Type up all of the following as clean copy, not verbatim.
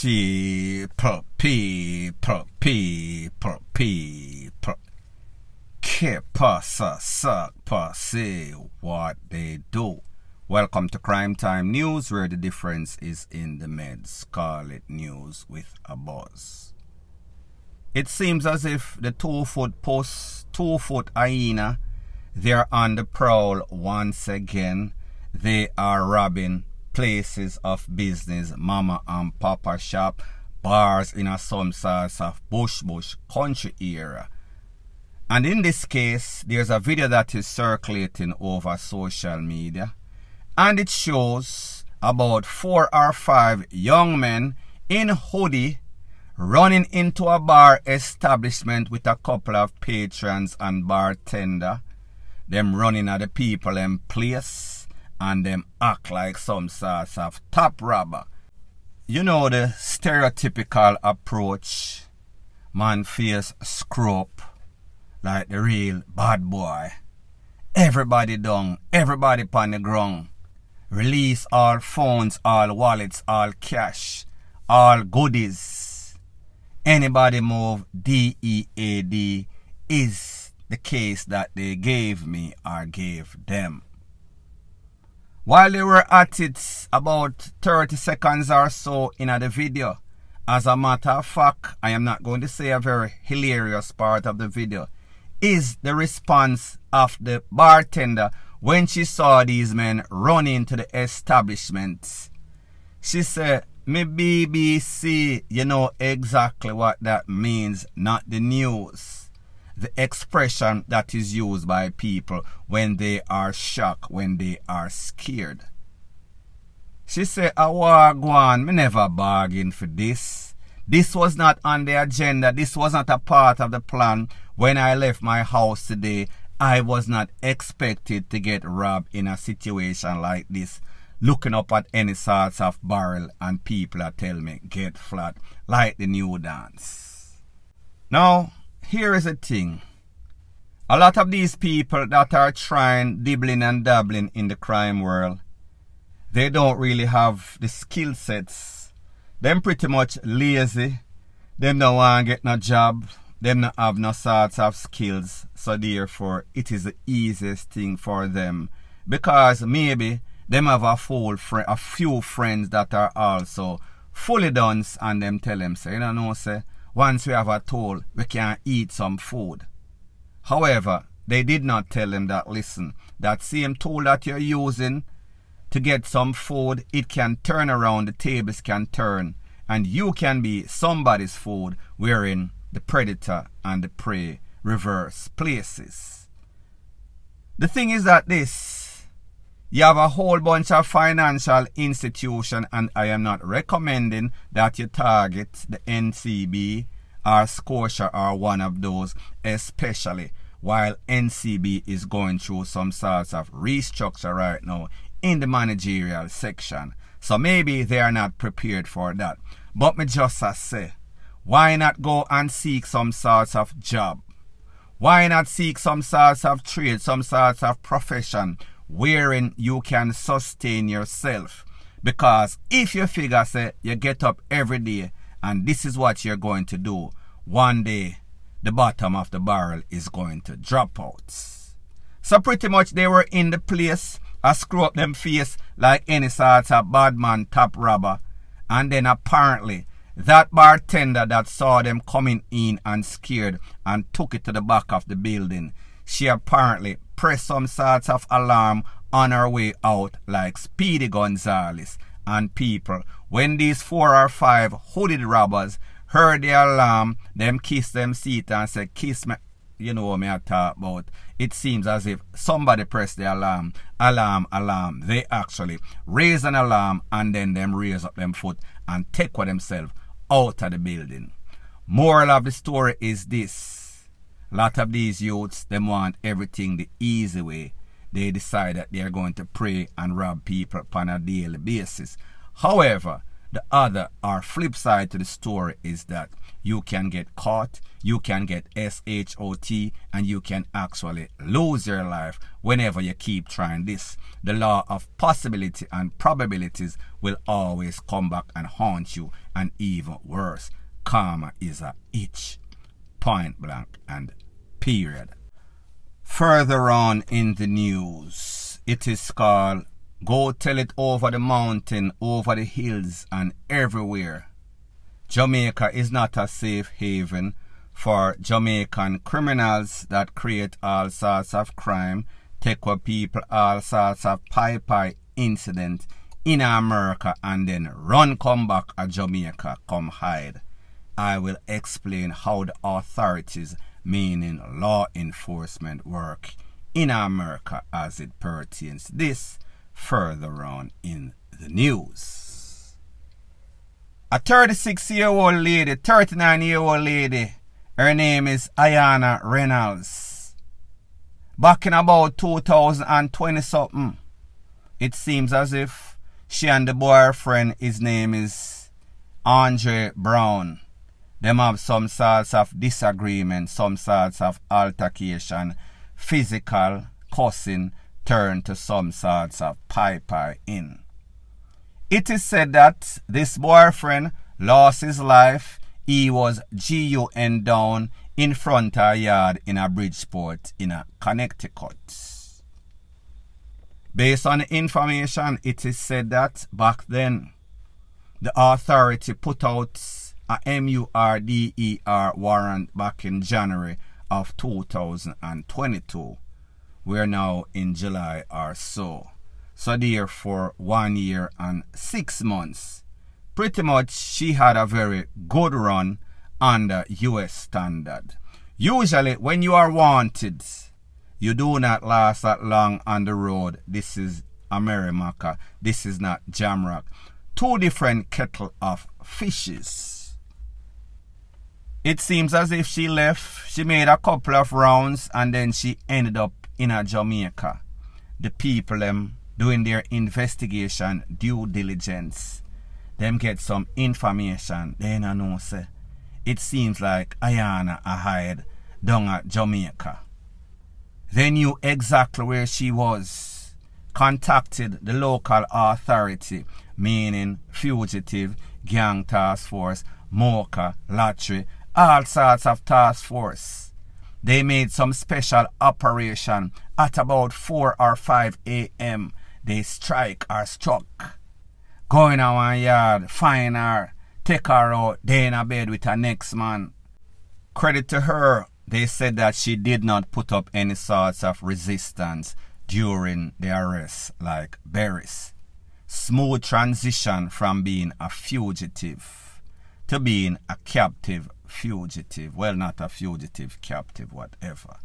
People. Que pasa, suck, say what they do. Welcome to Crime Time News, where the difference is in the meds. Call it news with a buzz. It seems as if the 2-foot hyena, they're on the prowl once again. They are robbing places of business, mama and papa shop, bars in some sorts of bush country area. And in this case, there's a video that is circulating over social media, and it shows about 4 or 5 young men in hoodie running into a bar establishment with a couple of patrons and bartender. Them running at the people in place, and them act like some sorts of top robber. You know the stereotypical approach. Man face screw up like the real bad boy. Everybody down, everybody on the ground. Release all phones, all wallets, all cash, all goodies. Anybody move DEAD is the case that they gave me or gave them. While they were at it, about 30 seconds or so in the video, as a matter of fact, I am not going to say a very hilarious part of the video, is the response of the bartender when she saw these men run into the establishment. She said, "Me BBC, you know exactly what that means, not the news." The expression that is used by people when they are shocked, when they are scared. She said, "Awagwan, me never bargained for this. This was not on the agenda. This was not a part of the plan. When I left my house today, I was not expected to get robbed in a situation like this. Looking up at any sorts of barrel and people that tell me, get flat, like the new dance." Now, here is the thing. A lot of these people that are trying, dibbling and dabbling in the crime world, they don't really have the skill sets. Them pretty much lazy. Them don't want to get no job. Them not have no sorts of skills. So therefore, it is the easiest thing for them. Because maybe them have a few friends that are also fully done, and them tell them, say, you know, say, once we have a tool, we can eat some food. However, they did not tell them that, listen, that same tool that you're using to get some food, it can turn around, the tables can turn, and you can be somebody's food, wherein the predator and the prey reverse places. The thing is that you have a whole bunch of financial institutions, and I am not recommending that you target the NCB or Scotia or one of those, especially while NCB is going through some sorts of restructure right now in the managerial section. So maybe they are not prepared for that. But me just say, why not go and seek some sorts of job? Why not seek some sorts of trade, some sorts of profession wherein you can sustain yourself? Because if you figure, say, you get up every day and this is what you're going to do, one day the bottom of the barrel is going to drop out. So pretty much they were in the place, screw up them face like any sort of bad man top robber, and then apparently that bartender that saw them coming in and scared and took it to the back of the building, she apparently pressed some sorts of alarm on her way out like Speedy Gonzales. And people, when these 4 or 5 hooded robbers heard the alarm, them kiss them seat and say, "Kiss me." You know what I talk about. It seems as if somebody pressed the alarm. Alarm. They actually raise an alarm, and then them raise up them foot and take with themselves out of the building. Moral of the story is this. A lot of these youths, them want everything the easy way. They decide that they are going to prey and rob people on a daily basis. However, The other or flip side to the story is that you can get caught, you can get SHOT, and you can actually lose your life whenever you keep trying this. The law of possibility and probabilities will always come back and haunt you, and even worse, karma is a itch. Point blank and period. Further on in the news, it is called "Go Tell It Over the Mountain, Over the Hills, and Everywhere." Jamaica is not a safe haven for Jamaican criminals that create all sorts of crime, take with people all sorts of pie incident in America, and then run come back to Jamaica, come hide. I will explain how the authorities, meaning law enforcement, work in America as it pertains this further on in the news. A 36-year-old lady, 39-year-old lady, her name is Ayana Reynolds. Back in about 2020 something, it seems as if she and the boyfriend, his name is Andre Brown, them have some sorts of disagreement, some sorts of altercation, physical cussing turned to some sorts of pie in. It is said that this boyfriend lost his life. He was GUN down in front of a yard in a Bridgeport in a Connecticut. Based on the information, it is said that back then the authority put out a MURDER warrant back in January of 2022. We're now in July or so. So therefore 1 year and 6 months. Pretty much she had a very good run under US standard. Usually when you are wanted, you do not last that long on the road. This is America. This is not Jamrock. Two different kettle of fishes. It seems as if she left, she made a couple of rounds, and then she ended up in a Jamaica. The people doing their investigation, due diligence, them get some information. They don't know, say, it seems like Ayana hide down at Jamaica. They knew exactly where she was, contacted the local authority, meaning fugitive, gang task force, MOCA, lottery, all sorts of task force. They made some special operation at about 4 or 5 a.m. They strike or struck. Go in our yard, find her, take her out, they in a bed with her next man. Credit to her, they said that she did not put up any sorts of resistance during the arrest like berries. Smooth transition from being a fugitive to being a captive fugitive. Well, not a fugitive, captive, whatever.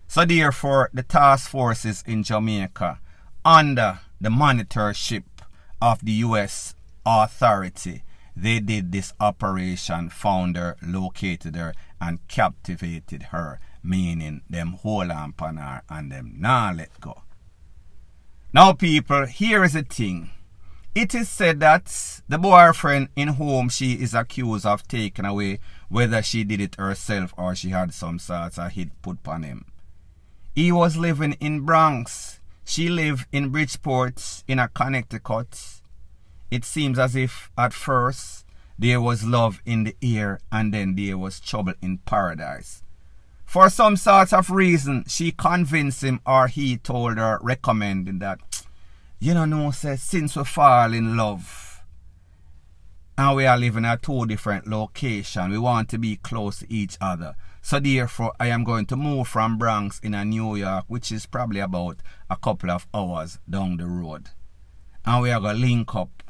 So therefore, the task forces in Jamaica, under the monitorship of the U.S. authority, they did this operation, found her, located her, and captivated her, meaning them hold on upon her and them not let go. Now people, here is the thing. It is said that the boyfriend in whom she is accused of taking away, whether she did it herself or she had some sorts of hit put upon him, he was living in Bronx. She lived in Bridgeport in a Connecticut. It seems as if at first there was love in the air and then there was trouble in paradise. For some sort of reason, she convinced him, or he told her, recommending that, you know, say, since we fall in love and we are living at two different locations, we want to be close to each other. So therefore, I am going to move from Bronx in a New York, which is probably about a couple of hours down the road. And we are going to link up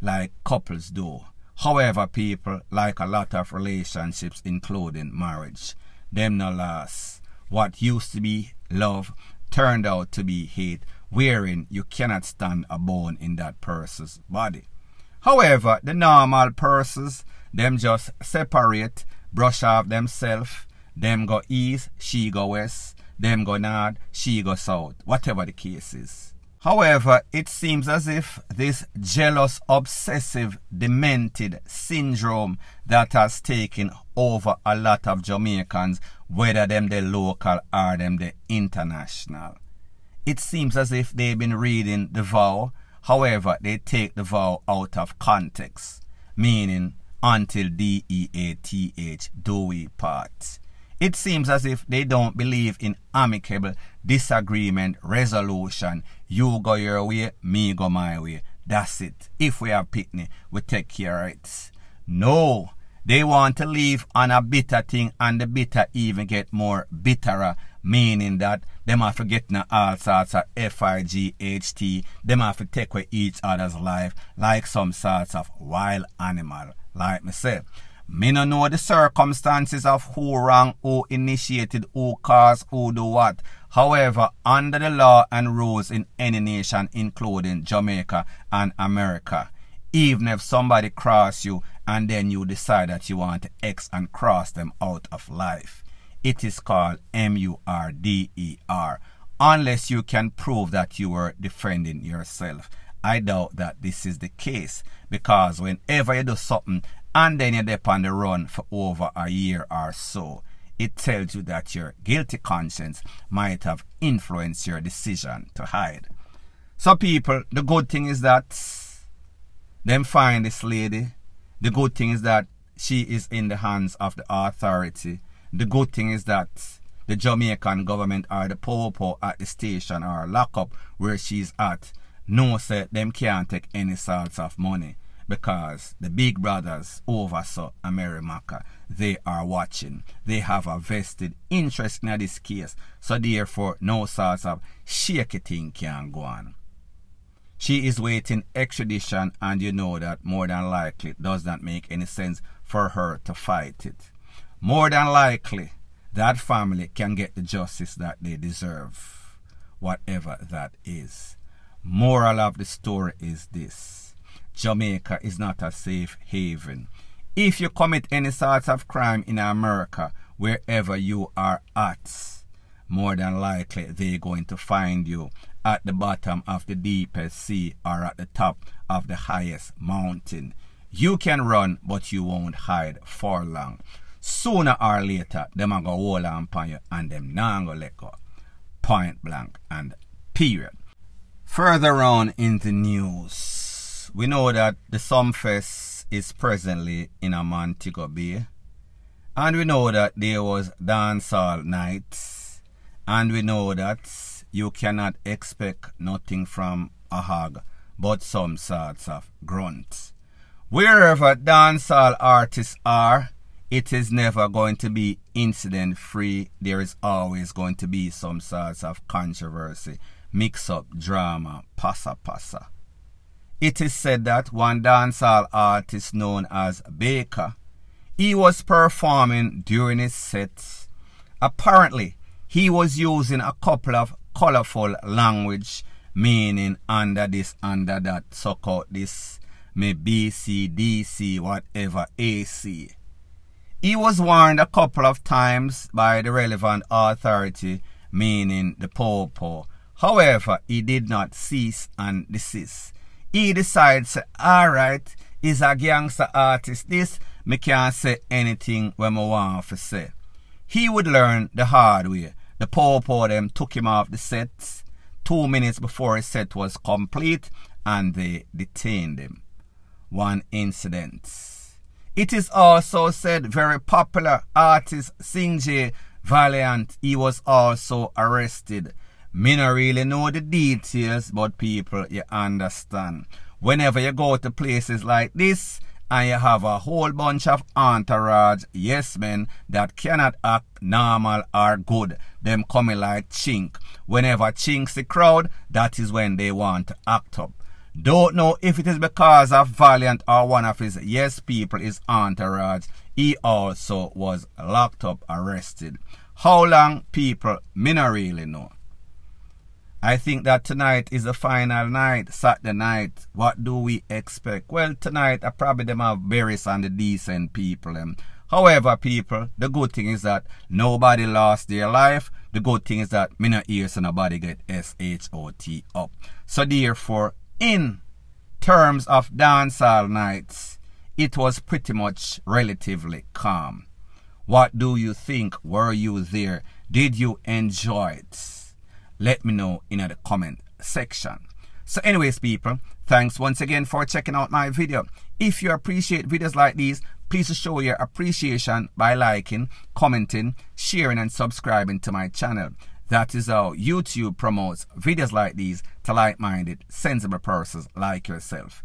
like couples do. However, people, like a lot of relationships, including marriage, them no last. What used to be love turned out to be hate, wherein you cannot stand a bone in that person's body. However, the normal persons, them just separate, brush off themselves. Them go east, she go west. Them go north, she go south. Whatever the case is. However, it seems as if this jealous, obsessive, demented syndrome that has taken over a lot of Jamaicans, whether them the local or them the international. It seems as if they've been reading the vow, however, they take the vow out of context, meaning until DEATH, do we part. It seems as if they don't believe in amicable disagreement resolution. You go your way, me go my way. That's it. If we have picnic, we take care of it. No, they want to live on a bitter thing, and the bitter even get more bitterer, meaning that them have to get in all sorts of FIGHT. Them have to take away each other's life like some sorts of wild animal. Like me say, me no know the circumstances of who wrong, who initiated, who caused, who do what. However, under the law and rules in any nation, including Jamaica and America, even if somebody cross you and then you decide that you want to X and cross them out of life, it is called MURDER, unless you can prove that you were defending yourself. I doubt that this is the case, because whenever you do something and then you're on the run for over a year or so, it tells you that your guilty conscience might have influenced your decision to hide. So people, the good thing is that them find this lady. The good thing is that she is in the hands of the authority. The good thing is that the Jamaican government or the popo at the station or lockup where she's at know say them can't take any sorts of money, because the big brothers over so America, they are watching. They have a vested interest in this case, so therefore no sorts of shaky thing can go on. She is waiting extradition, and you know that more than likely it does not make any sense for her to fight it. More than likely that family can get the justice that they deserve, whatever that is. Moral of the story is this: Jamaica is not a safe haven. If you commit any sorts of crime in America, wherever you are at, more than likely they're going to find you at the bottom of the deepest sea or at the top of the highest mountain. You can run, but you won't hide for long. Sooner or later, them are going to hold on upon you, and them not going to let go. Point blank and period. Further on in the news, we know that the Sumfest is presently in a Montego Bay, and we know that there was dancehall nights, and we know that you cannot expect nothing from a hog but some sorts of grunts. Wherever dancehall artists are, it is never going to be incident free. There is always going to be some sorts of controversy, mix up, drama, passa. It is said that one dancehall artist known as Baker, he was performing during his set. Apparently, he was using a couple of colorful language, meaning under this, under that, suck out this, may BC, DC, whatever, AC. He was warned a couple of times by the relevant authority, meaning the popo. However, he did not cease and desist. He decides, alright, he's a gangster artist, this, me can't say anything when I want to say. He would learn the hard way. The popo them took him off the set 2 minutes before his set was complete, and they detained him. One incident. It is also said very popular artist Sing J Valiant, he was also arrested. Me not really know the details, but people, you understand. Whenever you go to places like this and you have a whole bunch of entourage, yes men, that cannot act normal or good, them coming like chink. Whenever chinks the crowd, that is when they want to act up. Don't know if it is because of Valiant or one of his yes people, his entourage, he also was locked up, arrested. How long, people, me not really know. I think that tonight is the final night, Saturday night. What do we expect? Well, tonight I probably them have berries and the decent people. However, people, the good thing is that nobody lost their life. The good thing is that me not hear so nobody get SHOT up. So therefore, in terms of dancehall nights, it was pretty much relatively calm. What do you think? Were you there? Did you enjoy it? Let me know in the comment section. So anyways, people, thanks once again for checking out my video. If you appreciate videos like these, please show your appreciation by liking, commenting, sharing and subscribing to my channel. That is how YouTube promotes videos like these to like-minded, sensible persons like yourself.